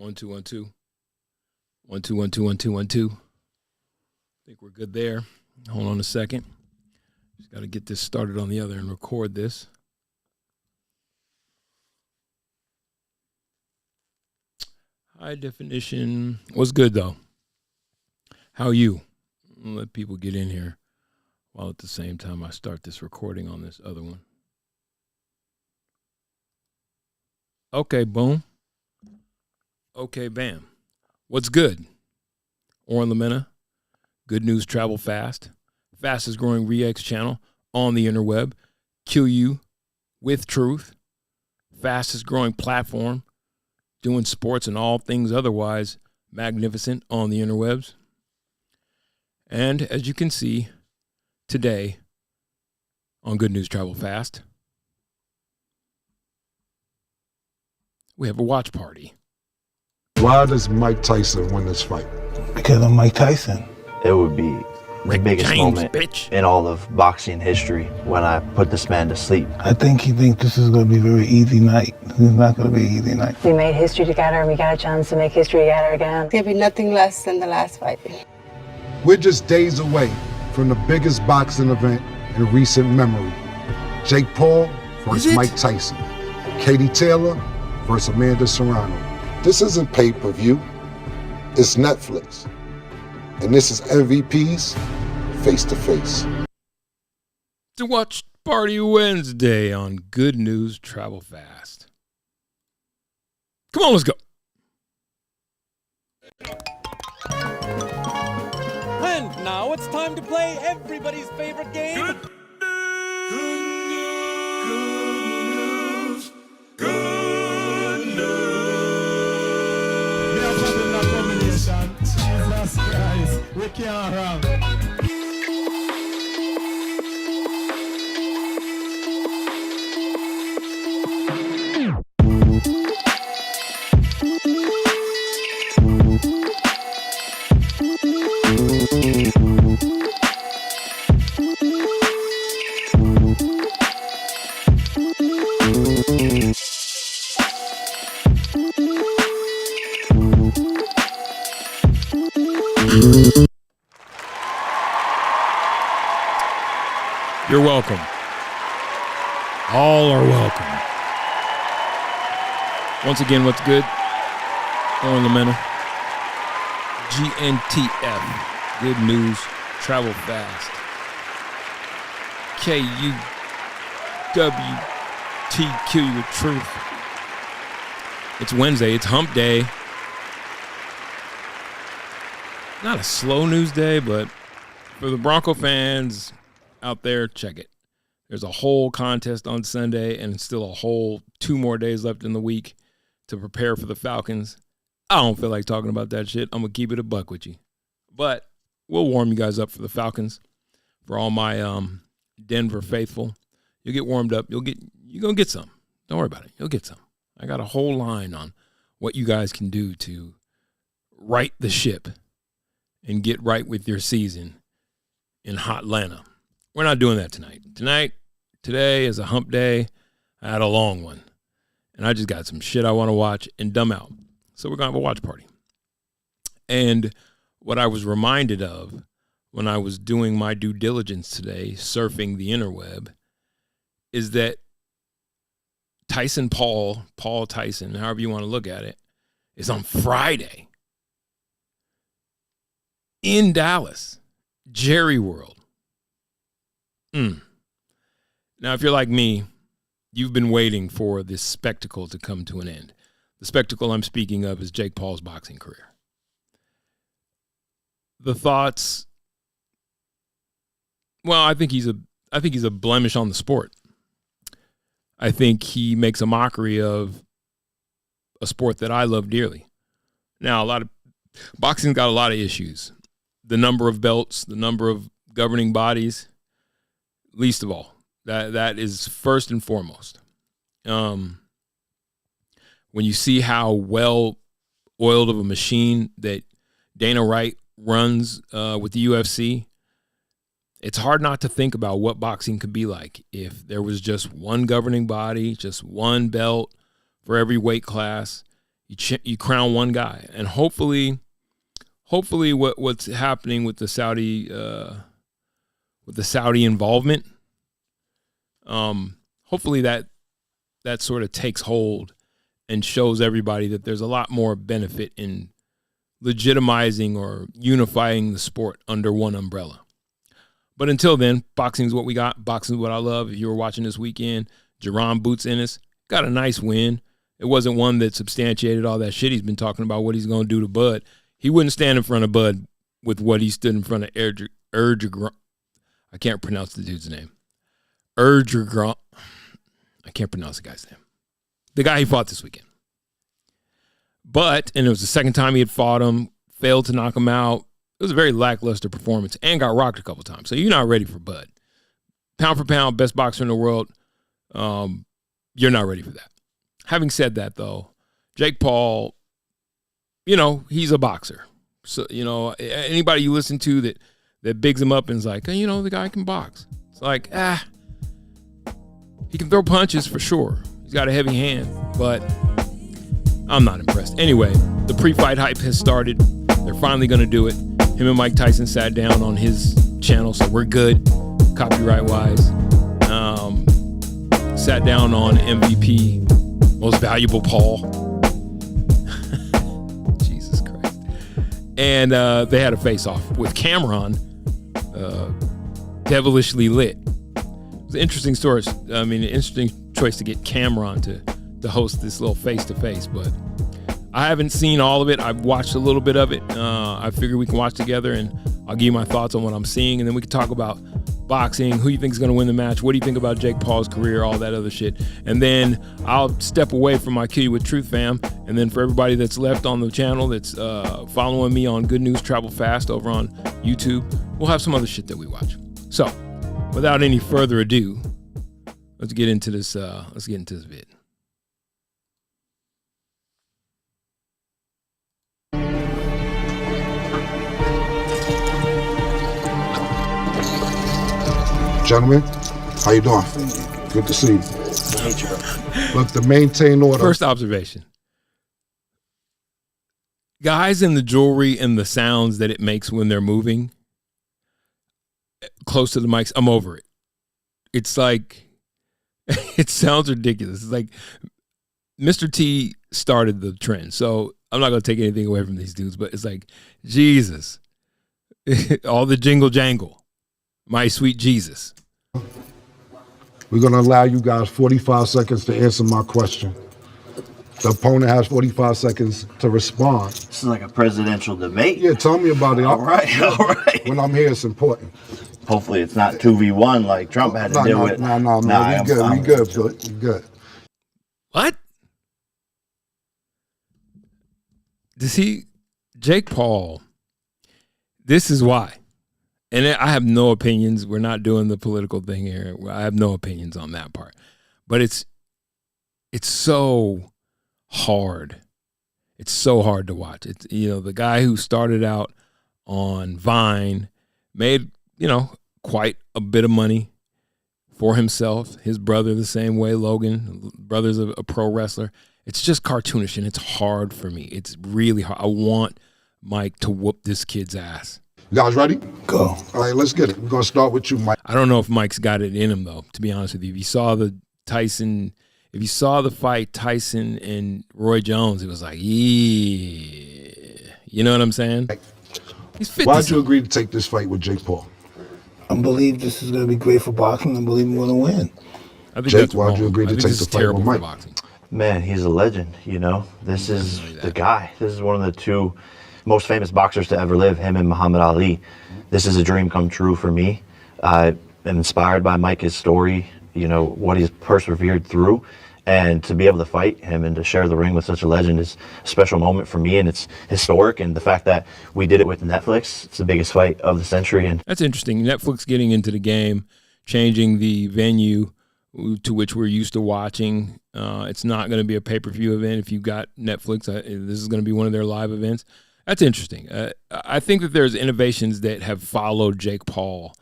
1 2 1 2 1 2 1 2 1 2 1 2. I think we're good there. Hold on a second. Just got to get this started on the other and record this. High definition. What's good though? How are you? I'll let people get in here while at the same time I start this recording on this other one. Okay, boom. Okay, bam. What's good? Oren Lamena, Good News Travel Fast, fastest growing Reax channel on the interweb. Kill you with truth, fastest growing platform, doing sports and all things otherwise magnificent on the interwebs. And as you can see today on Good News Travel Fast, we have a watch party. Why does Mike Tyson win this fight? Because I'm Mike Tyson. It would be the biggest James, moment bitch. in all of boxing history when I put this man to sleep. I think he thinks this is going to be a very easy night. It's not going to be an easy night. We made history together and we got a chance to make history together again. There'll be nothing less than the last fight. We're just days away from the biggest boxing event in recent memory. Jake Paul versus Mike Tyson. Katie Taylor versus Amanda Serrano. This isn't pay-per-view, it's Netflix. And this is MVPs face-to-face. To watch Party Wednesday on Good News Travel Fast. Come on, let's go. And now it's time to play everybody's favorite game. Good news. Jesus Christ, we can't run. You're welcome. All are welcome. Once again, what's good? Oren Lamena. Gntf. Good News Travel Fast. KUWTQ with truth. It's Wednesday. It's hump day. Not a slow news day, but for the Bronco fans out there, check it. There's a whole contest on Sunday and still a whole 2 more days left in the week to prepare for the Falcons. I don't feel like talking about that shit. I'm going to keep it a buck with you. But we'll warm you guys up for the Falcons. For all my Denver faithful, you'll get warmed up. You're going to get some. Don't worry about it. You'll get some. I got a whole line on what you guys can do to right the ship and get right with your season in hot Atlanta. We're not doing that tonight. Today is a hump day. I had a long one. And I just got some shit I want to watch and dumb out. So we're going to have a watch party. And what I was reminded of when I was doing my due diligence today, surfing the interweb, is that Paul Tyson, however you want to look at it, is on Friday in Dallas, Jerry World. Now, if you're like me, you've been waiting for this spectacle to come to an end. The spectacle I'm speaking of is Jake Paul's boxing career. The thoughts, well, I think he's a blemish on the sport. I think he makes a mockery of a sport that I love dearly. Now, boxing's got a lot of issues. The number of belts, the number of governing bodies, least of all. That is first and foremost. When you see how well oiled of a machine that Dana White runs with the UFC, it's hard not to think about what boxing could be like if there was just one governing body, just one belt for every weight class. You crown one guy, and hopefully what's happening with the Saudi involvement, hopefully that sort of takes hold and shows everybody that there's a lot more benefit in legitimizing or unifying the sport under one umbrella. But until then, boxing is what we got. Boxing is what I love. If you were watching this weekend, Jaron Boots Ennis got a nice win. It wasn't one that substantiated all that shit he's been talking about, what he's going to do to Bud. He wouldn't stand in front of Bud with what he stood in front of Erdogan. I can't pronounce the dude's name. Erdogan. I can't pronounce the guy's name. The guy he fought this weekend. And it was the second time he had fought him, failed to knock him out. It was a very lackluster performance and got rocked a couple times. So you're not ready for Bud. Pound for pound, best boxer in the world. You're not ready for that. Having said that, though, Jake Paul, he's a boxer. So, anybody you listen to that bigs him up and is like, the guy can box. It's like, he can throw punches for sure. He's got a heavy hand, but I'm not impressed. Anyway, the pre-fight hype has started. They're finally going to do it. Him and Mike Tyson sat down on his channel, so we're good, copyright-wise. Sat down on MVP, most valuable Paul. Jesus Christ. And they had a face-off with Cameron, devilishly lit. It was an interesting story. I mean, an interesting choice to get Cameron to host this little face-to-face, but I haven't seen all of it. I've watched a little bit of it. I figure we can watch together, and I'll give you my thoughts on what I'm seeing, and then we can talk about boxing, who you think is going to win the match, what do you think about Jake Paul's career, all that other shit. And then I'll step away from my Kill You With Truth fam, and then for everybody that's left on the channel that's following me on Good News Travel Fast over on YouTube, we'll have some other shit that we watch. So, without any further ado, let's get into this vid. Gentlemen, how you doing? Good to see you. Look, to maintain order. First observation. Guys in the jewelry and the sounds that it makes when they're moving close to the mics, I'm over it. It's like, it sounds ridiculous. It's like Mr. T started the trend. So I'm not going to take anything away from these dudes, but it's like, Jesus. All the jingle jangle. My sweet Jesus. We're going to allow you guys 45 seconds to answer my question. The opponent has 45 seconds to respond. This is like a presidential debate. Yeah, tell me about it. All right. When I'm here, it's important. Hopefully it's not 2v1 like Trump had to deal with. No, we good. What? Jake Paul, this is why. And I have no opinions. We're not doing the political thing here. I have no opinions on that part. But it's so hard. It's so hard to watch. It's, the guy who started out on Vine made, quite a bit of money for himself. His brother the same way, Logan. Brother's a pro wrestler. It's just cartoonish, and it's hard for me. It's really hard. I want Mike to whoop this kid's ass. You guys ready? Go. All right, let's get it. We're going to start with you, Mike. I don't know if Mike's got it in him, though, to be honest with you. If you saw the fight, Tyson and Roy Jones, it was like, yeah. You know what I'm saying? He's 50. Why'd you agree to take this fight with Jake Paul? I believe this is going to be great for boxing. I believe I'm going to win. I think Jake, why'd you agree to take the fight with Mike? Boxing. Man, he's a legend, This is the guy. This is one of the two most famous boxers to ever live, him and Muhammad Ali. This is a dream come true for me. I'm inspired by Mike's story, what he's persevered through. And to be able to fight him and to share the ring with such a legend is a special moment for me, and it's historic. And the fact that we did it with Netflix, it's the biggest fight of the century. And that's interesting. Netflix getting into the game, changing the venue to which we're used to watching. It's not going to be a pay-per-view event. If you've got Netflix, this is going to be one of their live events. That's interesting. I think that there's innovations that have followed Jake Paul.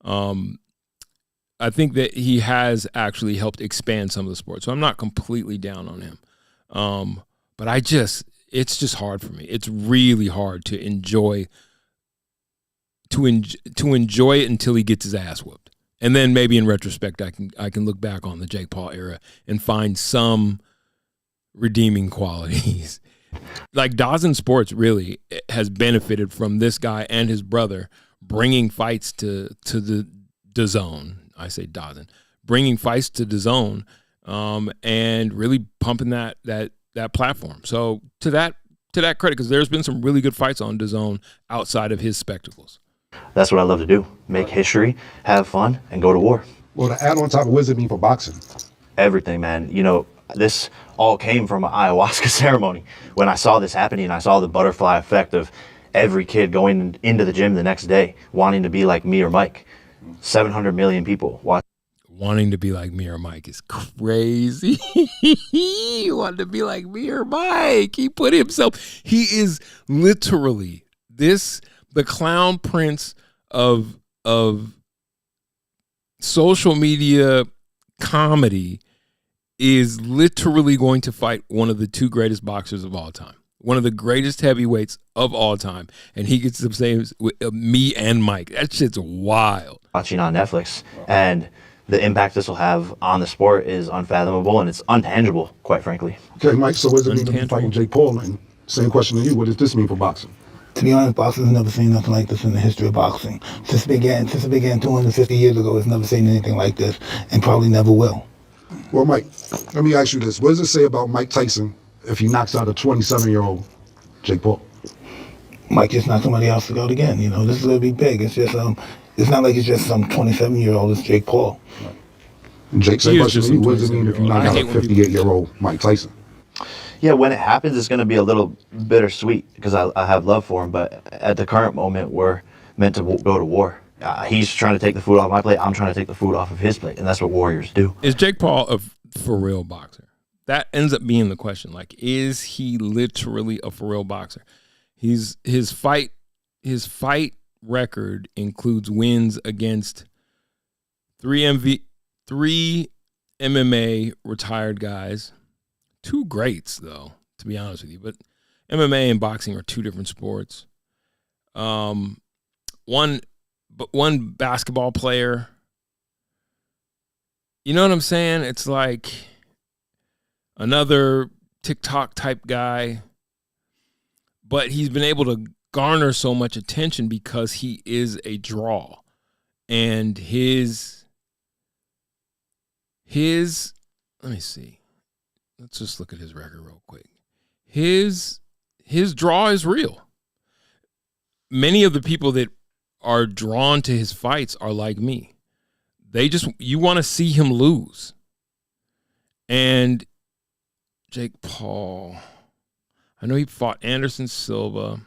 I think that he has actually helped expand some of the sports. So I'm not completely down on him. But But it's just hard for me. It's really hard to enjoy it until he gets his ass whooped. And then maybe in retrospect, I can look back on the Jake Paul era and find some redeeming qualities. Like DAZN Sports really has benefited from this guy and his brother bringing fights to the DAZN. I say DAZN, bringing fights to DAZN, and really pumping that platform. So to that credit, because there's been some really good fights on DAZN outside of his spectacles. That's what I love to do. Make history, have fun, and go to war. Well, to add on top of what does it mean for boxing? Everything, man. You know, this all came from an ayahuasca ceremony. When I saw this happening, I saw the butterfly effect of every kid going into the gym the next day wanting to be like me or Mike. 700 million people watch. Wanting to be like me or Mike is crazy. He wanted to be like me or Mike. He put himself, he is literally the clown prince of social media comedy is literally going to fight one of the two greatest boxers of all time, one of the greatest heavyweights of all time, and he gets the same with me and Mike. That shit's wild. Watching on Netflix, and the impact this will have on the sport is unfathomable, and it's untangible, quite frankly. Okay, Mike, so what does it mean to be fighting Jake Paul? And same question to you, what does this mean for boxing? To be honest, boxing has never seen nothing like this in the history of boxing. Since it began 250 years ago, it's never seen anything like this, and probably never will. Well, Mike, let me ask you this. What does it say about Mike Tyson if he knocks out a 27-year-old Jake Paul? Mike just knocked somebody else out again. You know, this is going to be big. It's just, it's not like it's just some 27-year-old. It's Jake Paul. And Jake, same question to you. What does it mean if you knock out a 58-year-old Mike Tyson? Yeah, when it happens, it's going to be a little bittersweet because I have love for him. But at the current moment, we're meant to go to war. He's trying to take the food off my plate. I'm trying to take the food off of his plate. And that's what warriors do. Is Jake Paul a for real boxer? That ends up being the question. Like, is he literally a for real boxer? His fight record includes wins against three MMA retired guys. Two greats, though, to be honest with you. But MMA and boxing are two different sports. One basketball player. You know what I'm saying? It's like another TikTok type guy. But he's been able to garner so much attention because he is a draw. And his let me see. Let's just look at his record real quick. His draw is real. Many of the people that are drawn to his fights are like me. You want to see him lose. And Jake Paul, I know he fought Anderson Silva.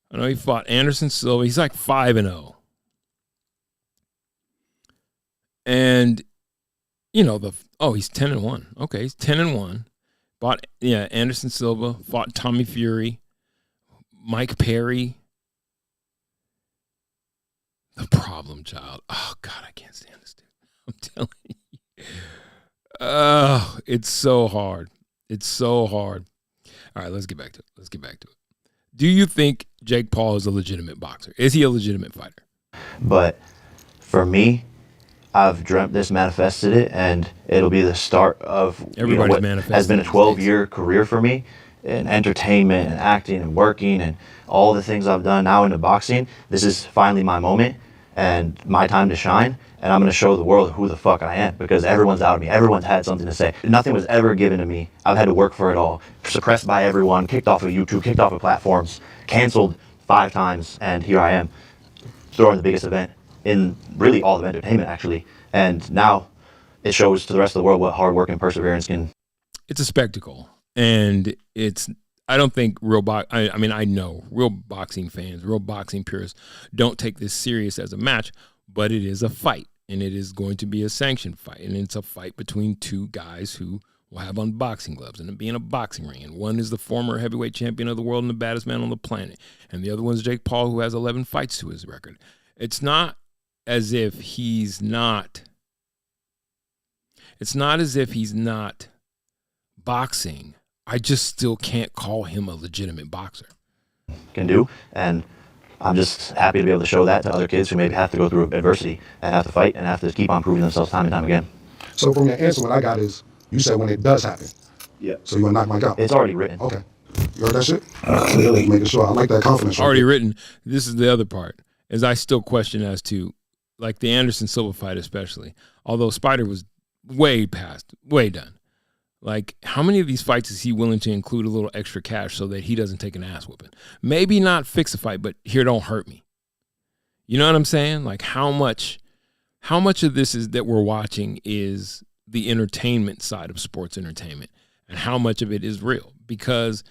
He's like 5-0. And you know, he's 10-1. Okay, he's 10-1. Anderson Silva, fought Tommy Fury, Mike Perry. The problem child. Oh God, I can't stand this dude. I'm telling you. Oh, it's so hard. It's so hard. All right, let's get back to it. Do you think Jake Paul is a legitimate boxer? Is he a legitimate fighter? But for me, I've dreamt this, manifested it, and it'll be the start of what has been a 12-year career for me in entertainment and acting and working and all the things I've done now into boxing. This is finally my moment and my time to shine, and I'm going to show the world who the fuck I am because everyone's out of me. Everyone's had something to say. Nothing was ever given to me. I've had to work for it all. Suppressed by everyone, kicked off of YouTube, kicked off of platforms, canceled 5 times, and here I am throwing the biggest event in really all of entertainment, actually. And now it shows to the rest of the world what hard work and perseverance can. It's a spectacle. And I don't think I know real boxing fans, real boxing purists don't take this serious as a match, but it is a fight. And it is going to be a sanctioned fight. And it's a fight between two guys who will have on boxing gloves and be in a boxing ring. And one is the former heavyweight champion of the world and the baddest man on the planet. And the other one is Jake Paul, who has 11 fights to his record. It's not as if he's not boxing, I just still can't call him a legitimate boxer. Can do, and I'm just happy to be able to show that to other kids who maybe have to go through adversity and have to fight and have to keep on proving themselves time and time again. So from your answer, what I got is, you said when it does happen. Yeah. So you're gonna knock Mike out. It's already written. Okay. You heard that shit? Clearly. Making sure. I like that confidence. Already written. This is the other part, is I still question as to, like the Anderson Silva fight especially, although Spider was way past, way done. Like, how many of these fights is he willing to include a little extra cash so that he doesn't take an ass whooping? Maybe not fix a fight, but here, don't hurt me. You know what I'm saying? Like, how much of this is that we're watching is the entertainment side of sports entertainment, and how much of it is real? Because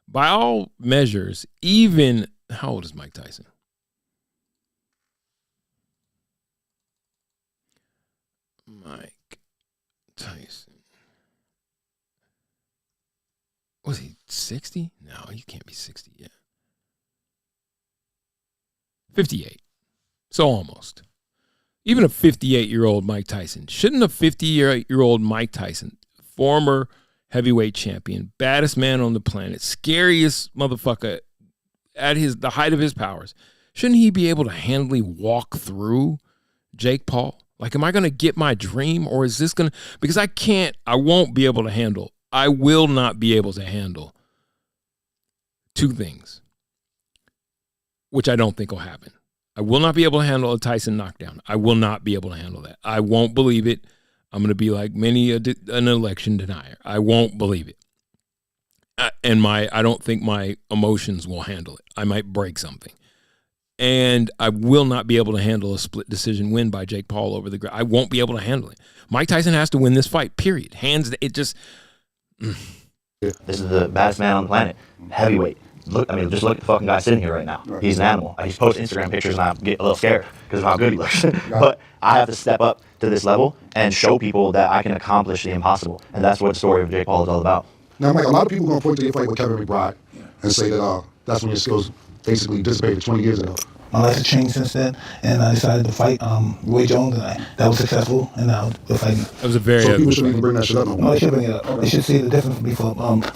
by all measures, even, how old is Mike Tyson? Mike Tyson. Was he 60? No, he can't be 60 yet. 58. So almost. Even a 58-year-old Mike Tyson. Shouldn't a 58-year-old Mike Tyson, former heavyweight champion, baddest man on the planet, scariest motherfucker at the height of his powers, shouldn't he be able to handily walk through Jake Paul? Like, am I going to get my dream, or is this going to, because I won't be able to handle, I will not be able to handle two things, which I don't think will happen. I will not be able to handle a Tyson knockdown. I will not be able to handle that. I won't believe it. I'm going to be like many an election denier. I won't believe it. And I don't think my emotions will handle it. I might break something. And I will not be able to handle a split decision win by Jake Paul over the ground. I won't be able to handle it. Mike Tyson has to win this fight, period. It just... This is the baddest man on the planet, heavyweight. Just look at the fucking guy sitting here right now. Right. He's an animal. He's posting Instagram pictures and I get a little scared because of how good he looks. But I have to step up to this level and show people that I can accomplish the impossible. And that's what the story of Jake Paul is all about. Now, Mike, a lot of people are going to point to your fight with Kevin McBride and say that that's when your skills basically dissipated 20 years ago. My life has changed since then, and I decided to fight Roy Jones, and that was successful, and now we're fighting. That was a very... So people shouldn't even bring that shit up no more. No, they should bring it up. Okay. They should see the difference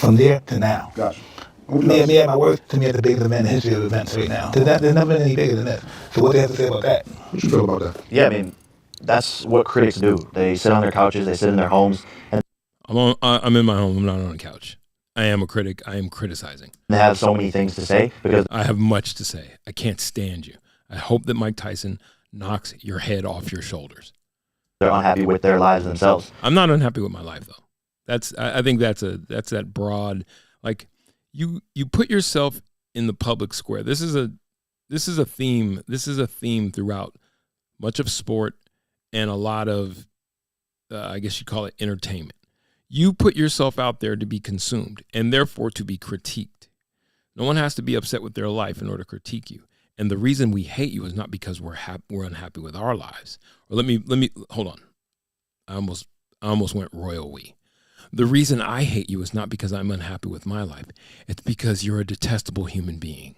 from there to now. Gotcha. Me at my worst, to me, at the biggest event in the history of events right now. There's never been any bigger than that. So what do they have to say about that? What you feel about that? Yeah, I mean, that's what critics do. They sit on their couches, they sit in their homes. And I'm in my home. I'm not on a couch. I am a critic. I am criticizing. They have so many things to say because I have much to say. I can't stand you. I hope that Mike Tyson knocks your head off your shoulders. They're unhappy with their lives themselves. I'm not unhappy with my life though. I think that's that broad, like, you put yourself in the public square. This is a theme. This is a theme throughout much of sport and a lot of I guess you call it entertainment. You put yourself out there to be consumed and therefore to be critiqued. No one has to be upset with their life in order to critique you. And the reason we hate you is not because we're unhappy with our lives. Or let me hold on. I almost went royal we. The reason I hate you is not because I'm unhappy with my life. It's because you're a detestable human being.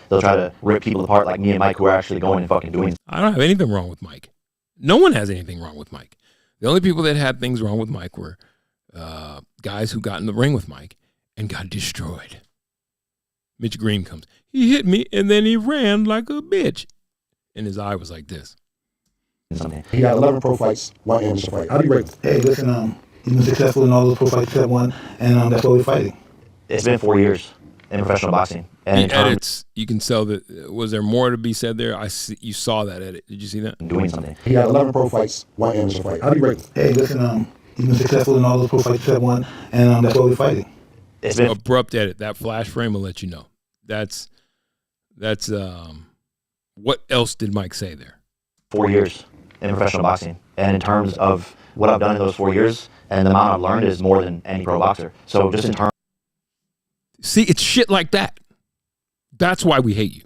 They'll try to rip people apart like me and Mike, who are actually going and fucking doing. I don't have anything wrong with Mike. No one has anything wrong with Mike. The only people that had things wrong with Mike were guys who got in the ring with Mike and got destroyed. Mitch Green comes. He hit me and then he ran like a bitch. And his eye was like this. He got 11 pro fights, 1 amateur fight. How do you rate him? Hey, listen, he's been successful in all those pro fights except one, and that's why we're fighting. It's been 4 years in professional boxing. And the edits, you can tell that. Was there more to be said there? You saw that edit. Did you see that? Doing something. He got 11 pro fights, 1 amateur fight. How do you rate him? Hey, listen, he's been successful in all those pro fights except one, and that's why we're fighting. It's been abrupt edit. That flash frame will let you know. That's what else did Mike say there? 4 years in professional boxing. And in terms of what I've done in those 4 years and the amount I've learned is more than any pro boxer. So just in terms. See, it's shit like that. That's why we hate you.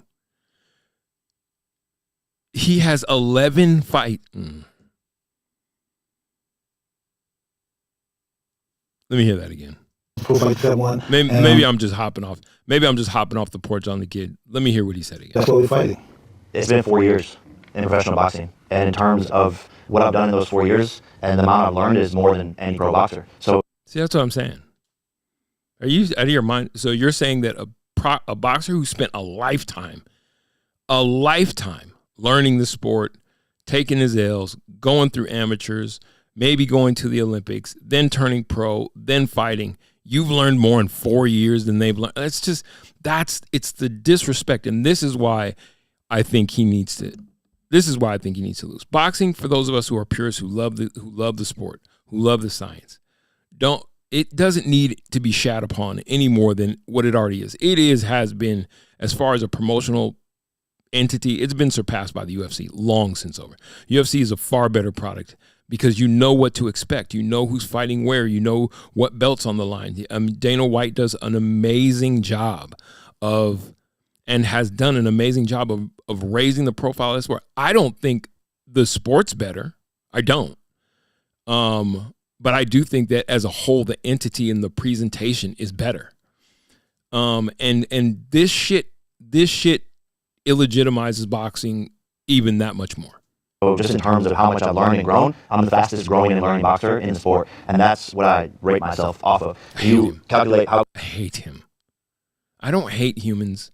He has 11 fights. Let me hear that again. Maybe I'm just hopping off. Maybe I'm just hopping off the porch on the kid. Let me hear what he said again. That's why we're fighting. It's been 4 years in professional boxing. And in terms of what I've done in those 4 years and the amount I've learned is more than any pro boxer. So See, that's what I'm saying. Are you out of your mind? So you're saying that a boxer who spent a lifetime learning the sport, taking his L's, going through amateurs, maybe going to the Olympics, then turning pro, then fighting. You've learned more in 4 years than they've learned. It's the disrespect. And this is why I think he needs to lose. Boxing, for those of us who are purists, who love the sport, who love the science, it doesn't need to be shat upon any more than what it already is. Has been, as far as a promotional entity, it's been surpassed by the UFC long since over. UFC is a far better product because you know what to expect. You know who's fighting where. You know what belt's on the line. Dana White does an amazing job has done an amazing job of raising the profile of this sport. I don't think the sport's better. I don't. But I do think that as a whole, the entity and the presentation is better. And this shit illegitimizes boxing even that much more. So just in terms of how much I've learned and grown, I'm the fastest growing and learning boxer in the sport. And that's what I rate myself off of. You calculate how... I hate him. I don't hate humans.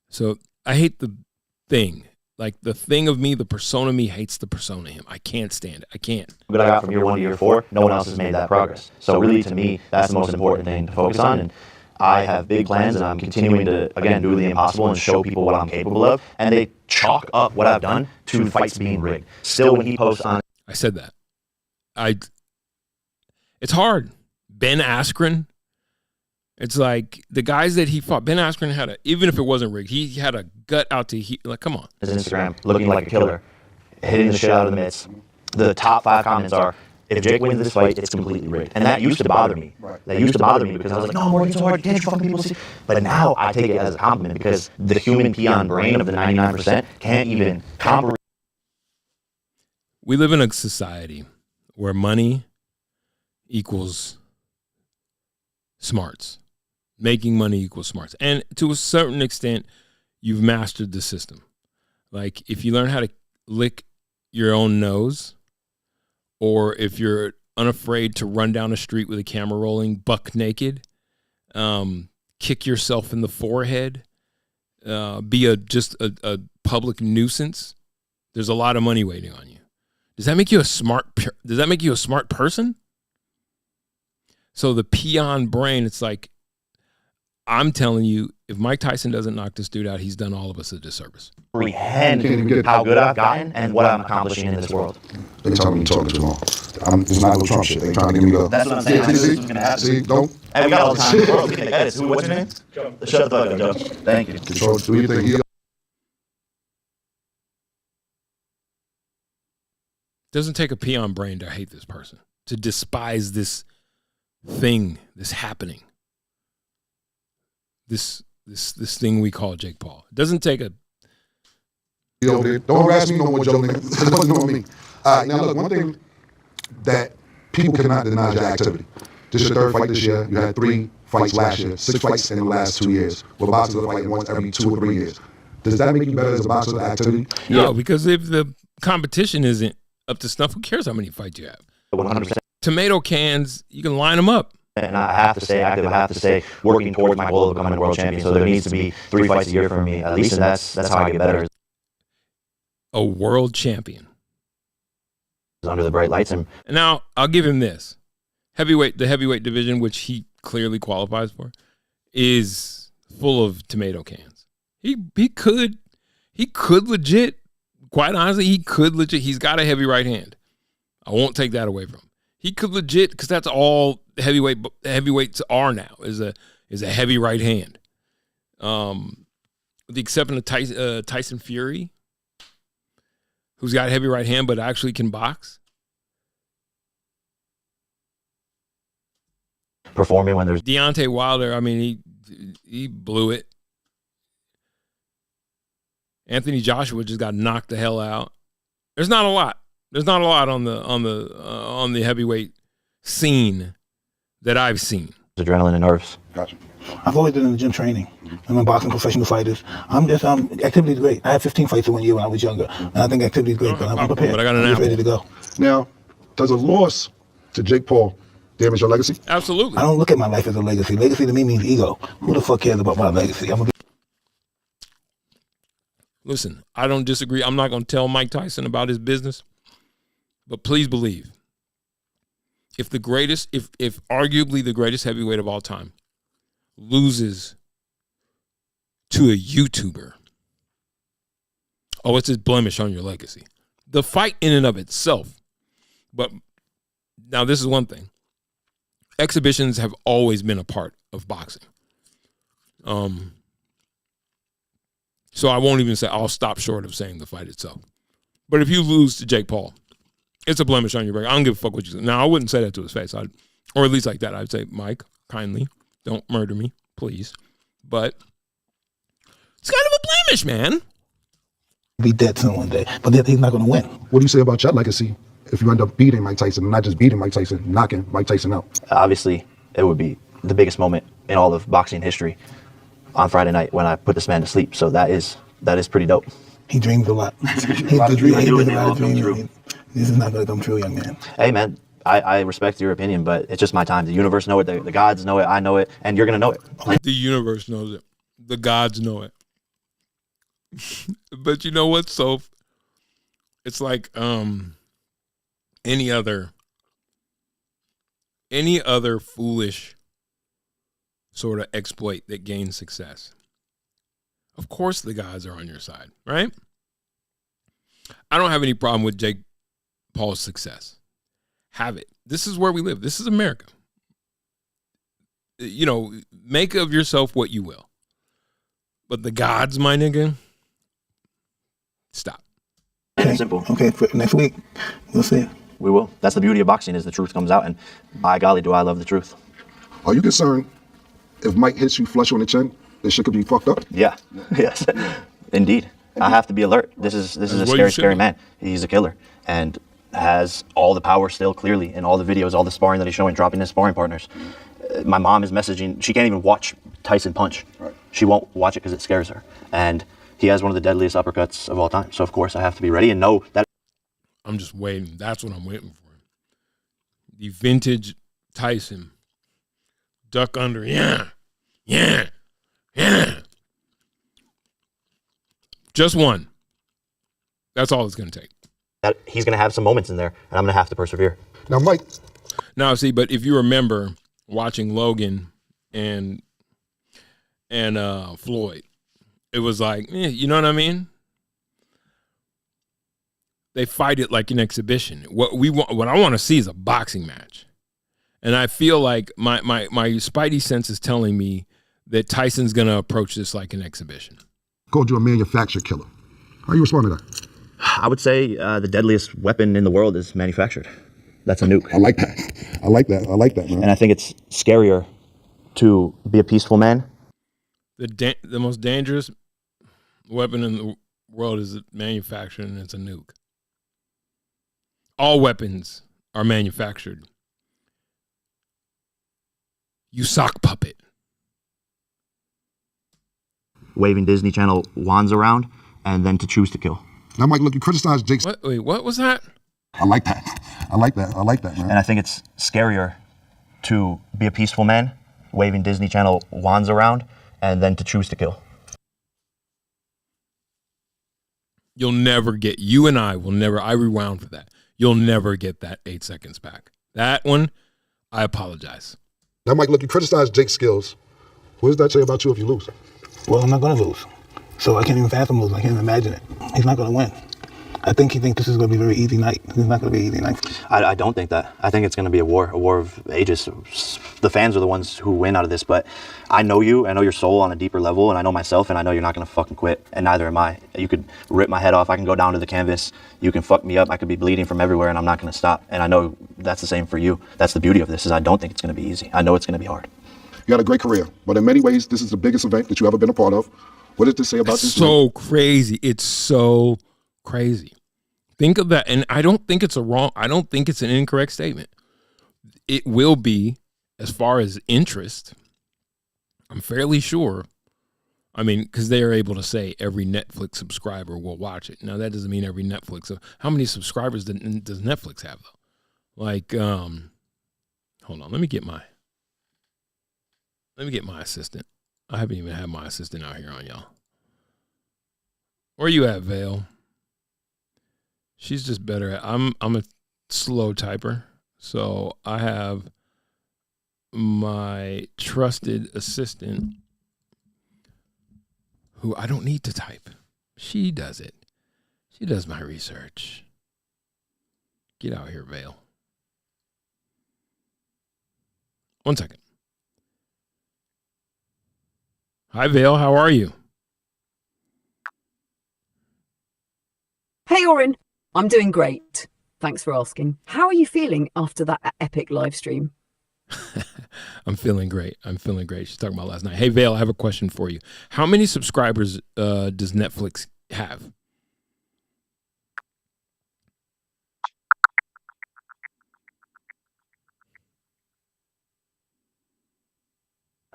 So I hate the thing. Like the thing of me, the persona me hates the persona him. I can't stand it. I can't. What I got from year 1 to year 4, no one else has made that progress. So really, to me, that's the most important thing to focus on. And I have big plans, and I'm continuing to, again, do the impossible and show people what I'm capable of. And they chalk up what I've done to fights being rigged. Still, when he posts on... I said that. It's hard. Ben Askren. It's like the guys that he fought. Ben Askren had even if it wasn't rigged, he had a gut out to, like, come on. His Instagram, looking like a killer, hitting the shit out of the mitts. The top 5 comments are, if Jake wins this fight, it's completely rigged. And that used to bother me. That used to bother me because I was like, no, I'm working so hard, can't you fucking people see? But now I take it as a compliment because the human peon brain of the 99% can't even comprehend. We live in a society where money equals smarts. Making money equals smarts. And to a certain extent, you've mastered the system. Like if you learn how to lick your own nose, or if you're unafraid to run down a street with a camera rolling, buck naked, kick yourself in the forehead, be just a public nuisance, there's a lot of money waiting on you. Does that make you a smart person? So the peon brain, it's like, I'm telling you, if Mike Tyson doesn't knock this dude out, he's done all of us a disservice. Comprehend how good I've gotten and what I'm accomplishing in this world. They tell me you're talking too long. It's not no Trump shit. They trying to get me to... That's what I'm saying. I knew this was going to happen. See, don't... And we got all the time in the world. We can make edits. What's your name? Joe. Shut the fuck up, Joe. Thank you. Control, do you think he... Doesn't take a peon brain to hate this person, to despise this thing, this happening. This thing we call Jake Paul. It doesn't take a... Don't harass me no more, Joe. Nigga. Don't know me. Now look, one thing that people cannot deny is your activity. This is your 3rd fight this year. You had 3 fights last year, 6 fights in the last 2 years. Well, boxers are fighting once every 2 or 3 years. Does that make you better as a boxer, the activity? No, because if the competition isn't up to snuff, who cares how many fights you have? 100%. Tomato cans, you can line them up. And I have to stay active. I have to stay working towards my goal of becoming a world champion. So there needs to be 3 fights a year for me, at least, and that's how I get better. A world champion. Under the bright lights. And now, I'll give him this. The heavyweight division, which he clearly qualifies for, is full of tomato cans. He could legit, quite honestly, he's got a heavy right hand. I won't take that away from him. He could legit, because that's all heavyweights are now, is a heavy right hand. With the exception of Tyson Fury, who's got a heavy right hand but actually can box. Performing when there's... Deontay Wilder, I mean, he blew it. Anthony Joshua just got knocked the hell out. There's not a lot. There's not a lot on the heavyweight scene that I've seen. Adrenaline and nerves. Gotcha. I've always been in the gym training. I'm in boxing professional fighters. Activity is great. I had 15 fights in 1 year when I was younger, and I think activity is great. But I'm prepared. But I got an I'm apple. ready to go. Now, does a loss to Jake Paul damage your legacy? Absolutely. I don't look at my life as a legacy. Legacy to me means ego. Who the fuck cares about my legacy? Listen, I don't disagree. I'm not going to tell Mike Tyson about his business, but please believe, if arguably the greatest heavyweight of all time loses to a YouTuber, oh, it's a blemish on your legacy. The fight in and of itself. But now this is one thing. Exhibitions have always been a part of boxing. So I won't even say, I'll stop short of saying the fight itself. But if you lose to Jake Paul, it's a blemish on your record. I don't give a fuck what you say. Now, I wouldn't say that to his face. Or at least like that. I'd say, Mike, kindly, don't murder me, please. But it's kind of a blemish, man. Be dead soon one day, but he's not going to win. What do you say about your legacy if you end up beating Mike Tyson, and not just beating Mike Tyson, knocking Mike Tyson out? Obviously, it would be the biggest moment in all of boxing history on Friday night when I put this man to sleep. So that is pretty dope. He dreams a lot. He does a lot of dreaming. This is not going to come true, young man. Hey, man, I respect your opinion, but it's just my time. The universe know it, the gods know it, I know it, and you're going to know it. The universe knows it. The gods know it. But you know what? So it's like any other foolish sort of exploit that gains success. Of course the gods are on your side, right? I don't have any problem with Jake Paul's success. Have it. This is where we live. This is America. You know, make of yourself what you will. But the gods, my nigga, stop. Okay. Simple. Okay, for next week, we'll see. We will. That's the beauty of boxing, is the truth comes out, and by golly, do I love the truth. Are you concerned if Mike hits you flush on the chin, this shit could be fucked up? Yeah. Yes. Indeed. I have to be alert. This is a scary man. He's a killer and has all the power still, clearly, in all the videos, all the sparring that he's showing, dropping his sparring partners. My mom is messaging. She can't even watch Tyson punch. Right. She won't watch it because it scares her. And he has one of the deadliest uppercuts of all time. So, of course, I have to be ready and know that. I'm just waiting. That's what I'm waiting for. The vintage Tyson. Duck under. Yeah. Just one. That's all it's going to take. That he's going to have some moments in there, and I'm going to have to persevere. Now, Mike. Now, see, but if you remember watching Logan and Floyd, it was like, you know what I mean? They fight it like an exhibition. What I want to see is a boxing match. And I feel like my spidey sense is telling me that Tyson's going to approach this like an exhibition. Called you a manufactured killer. How you respond to that? I would say the deadliest weapon in the world is manufactured. That's a nuke. I like that, man. And I think it's scarier to be a peaceful man. The most dangerous weapon in the world is manufactured, and it's a nuke. All weapons are manufactured. You sock puppet. Waving Disney Channel wands around and then to choose to kill. Now, Mike, look, you criticized Jake's. Wait, what was that? I like that, man. And I think it's scarier to be a peaceful man, waving Disney Channel wands around, and then to choose to kill. You'll never get, you and I will never, I rewound for that. You'll never get that 8 seconds back. That one, I apologize. Now, Mike, look, you criticized Jake's skills. What does that say about you if you lose? Well, I'm not going to lose. So I can't even fathom losing. I can't even imagine it. He's not going to win. I think he thinks this is going to be a very easy night. It's not going to be an easy night. I don't think that. I think it's going to be a war of ages. The fans are the ones who win out of this, but I know you, I know your soul on a deeper level, and I know myself, and I know you're not going to fucking quit, and neither am I. You could rip my head off, I can go down to the canvas, you can fuck me up, I could be bleeding from everywhere, and I'm not going to stop. And I know that's the same for you. That's the beauty of this, is I don't think it's going to be easy. I know it's going to be hard. You had a great career, but in many ways, this is the biggest event that you've ever been a part of. What does this say about this? So crazy. It's so crazy. Think of that. And I don't think it's an incorrect statement. It will be, as far as interest, I'm fairly sure. I mean, because they are able to say every Netflix subscriber will watch it. Now, that doesn't mean every Netflix. How many subscribers does Netflix have, though? Like, hold Hold on. Let me get my assistant. I haven't even had my assistant out here on y'all. Where you at, Vale? She's just better at. I'm a slow typer, so I have my trusted assistant who I don't need to type. She does it. She does my research. Get out here, Vale. 1 second. Hi, Vale. How are you? Hey, Orin. I'm doing great. Thanks for asking. How are you feeling after that epic live stream? I'm feeling great. She's talking about last night. Hey, Vale, I have a question for you. How many subscribers does Netflix have?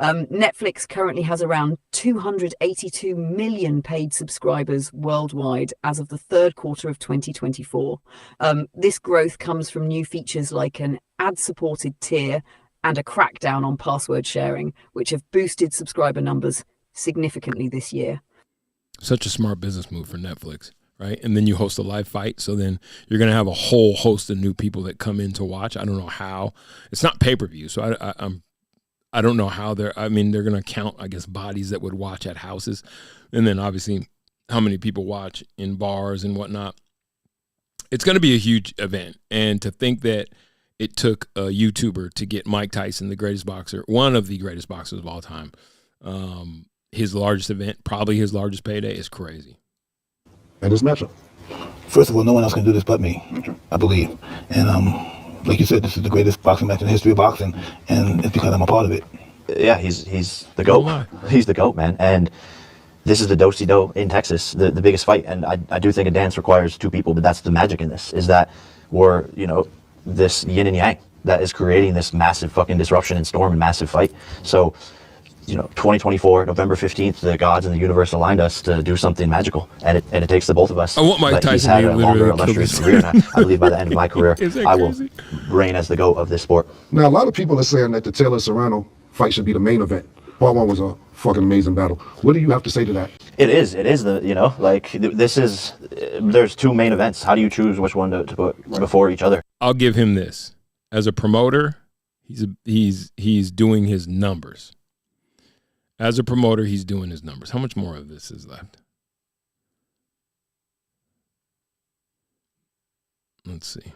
Netflix currently has around 282 million paid subscribers worldwide as of the third quarter of 2024. This growth comes from new features like an ad-supported tier and a crackdown on password sharing, which have boosted subscriber numbers significantly this year. Such a smart business move for Netflix, right? And then you host a live fight, so then you're going to have a whole host of new people that come in to watch. I don't know how. It's not pay-per-view, so I don't know how they're going to count, I guess, bodies that would watch at houses. And then obviously how many people watch in bars and whatnot. It's going to be a huge event. And to think that it took a YouTuber to get Mike Tyson, the greatest boxer, one of the greatest boxers of all time, his largest event, probably his largest payday, is crazy. And this matchup. First of all, no one else can do this but me, I believe. And like you said, this is the greatest boxing match in the history of boxing, and it's because I'm a part of it. Yeah, he's the GOAT. He's the GOAT, man. And this is the do-si-do in Texas, the biggest fight. And I do think a dance requires two people, but that's the magic in this, is that we're, this yin and yang that is creating this massive fucking disruption and storm and massive fight. So, 2024, November 15th, the gods and the universe aligned us to do something magical. And it takes the both of us. I want Mike Tyson to a longer, illustrious career. And I believe by the end of my career, I will reign as the GOAT of this sport. Now, a lot of people are saying that the Taylor-Serrano fight should be the main event. Part one was a fucking amazing battle. What do you have to say to that? It is there's two main events. How do you choose which one to put before each other? I'll give him this. As a promoter, he's doing his numbers. As a promoter, he's doing his numbers. How much more of this is left? Let's see.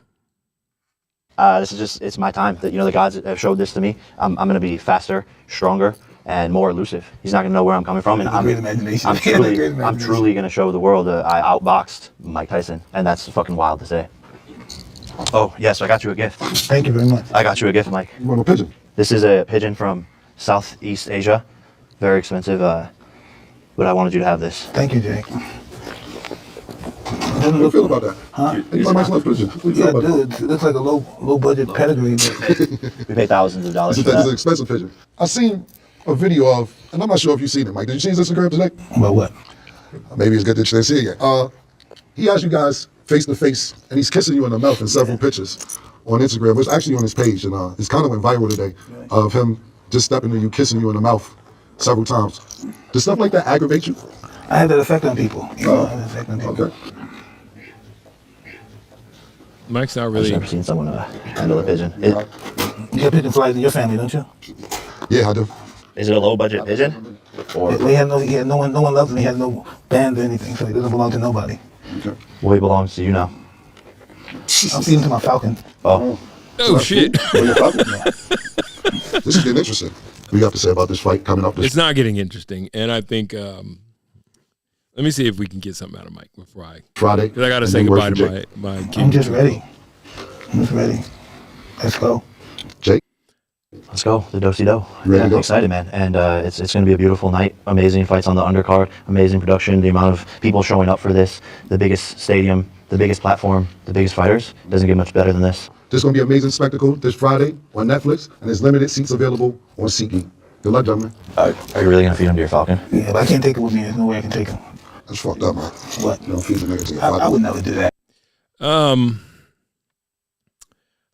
This is it's my time. That the gods have showed this to me. I'm going to be faster, stronger, and more elusive. He's not going to know where I'm coming from, and I'm truly going to show the world that I outboxed Mike Tyson, and that's fucking wild to say. Oh yes, I got you a gift. Thank you very much. I got you a gift, Mike. You want a pigeon? This is a pigeon from Southeast Asia. Very expensive, but I wanted you to have this. Thank you, Jake. How do you feel about that? Huh? It's a nice little pigeon. What do you feel about that? It looks like a low budget pedigree. We pay thousands of dollars for that. It's an expensive pigeon. I seen a video of, and I'm not sure if you've seen it, Mike. Did you see his Instagram today? About what? Maybe it's good that you didn't see it yet. He has you guys face to face, and he's kissing you in the mouth in several pictures on Instagram. It's actually on his page, and it's kind of went viral today of him just stepping to you, kissing you in the mouth several times. Does stuff like that aggravate you? I have that effect on people. I have that effect on people. Okay. Mike's not I've really. never seen someone handle a pigeon. You have pigeon flies in your family, don't you? Yeah, I do. Is it a low budget pigeon? Or No one loves him. He has no band or anything, so he doesn't belong to nobody. Okay. well, he belongs to you now. I'm feeding to my falcon. Oh, Oh shit! This is getting interesting. What do you have to say about this fight coming up? It's not getting interesting, and I think. Let me see if we can get something out of Mike before Friday. Because I got to say goodbye to my kid. I'm just ready. Let's go. Jake? let's go. The do-si-do. Ready to go? Excited, man. And it's going to be a beautiful night. Amazing fights on the undercard. Amazing production. The amount of people showing up for this. The biggest stadium. The biggest platform. The biggest fighters. Doesn't get much better than this. This is going to be an amazing spectacle this Friday on Netflix, and there's limited seats available on SeatGeek. Good luck, gentlemen. Are you really going to feed him to your falcon? Yeah, but I can't take it with me. There's no way I can take him. That's fucked up, man. What? You don't feed the nigga to your I falcon. would never do that.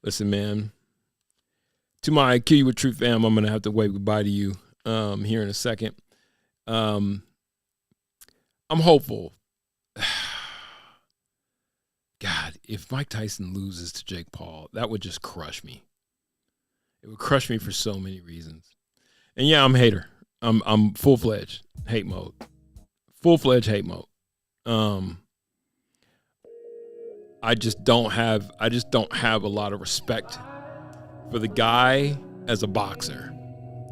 Listen, man. To my Kill You With Truth fam, I'm going to have to wave goodbye to you here in a second. I'm hopeful. God, if Mike Tyson loses to Jake Paul, that would just crush me. It would crush me for so many reasons. And yeah, I'm a hater. I'm full-fledged hate mode. Full-fledged hate mode. I just don't have a lot of respect for the guy as a boxer.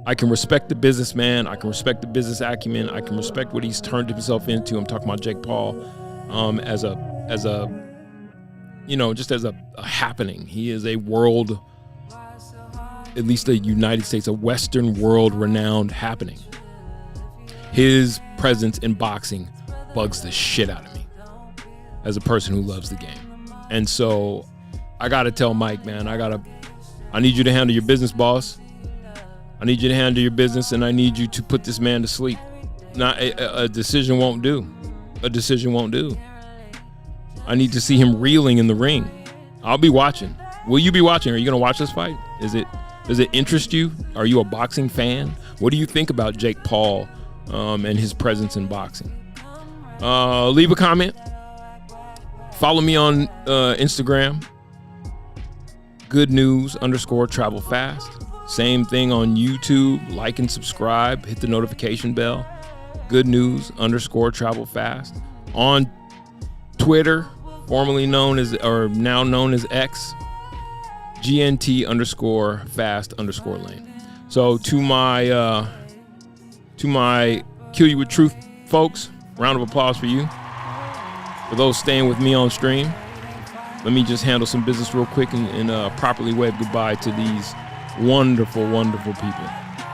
I can respect the businessman. I can respect the business acumen. I can respect what he's turned himself into. I'm talking about Jake Paul as a you know, just as a happening. He is a world, at least the United States, a Western world renowned happening. His presence in boxing bugs the shit out of me as a person who loves the game. And so I got to tell Mike, man, I need you to handle your business, boss. I need you to handle your business, and I need you to put this man to sleep. Not a decision won't do. A decision won't do. I need to see him reeling in the ring. I'll be watching. Will you be watching? Are you going to watch this fight? Does it interest you? Are you a boxing fan? What do you think about Jake Paul and his presence in boxing? Leave a comment. Follow me on Instagram. Good News _travel fast. Same thing on YouTube. Like and subscribe. Hit the notification bell. Good News _travel fast. On Twitter, formerly known as, or now known as X, GNT _fast _lane. So to my Kill You With Truth folks, round of applause for you. For those staying with me on stream, let me just handle some business real quick and properly wave goodbye to these wonderful, wonderful people.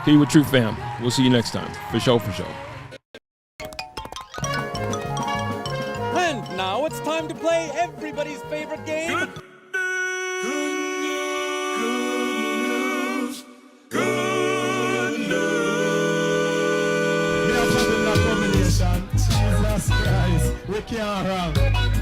Kill You With Truth fam. We'll see you next time. For sure, for sure. And now it's time to play everybody's favorite game. Good news. We are having a combination. Jesus Christ. We can't run.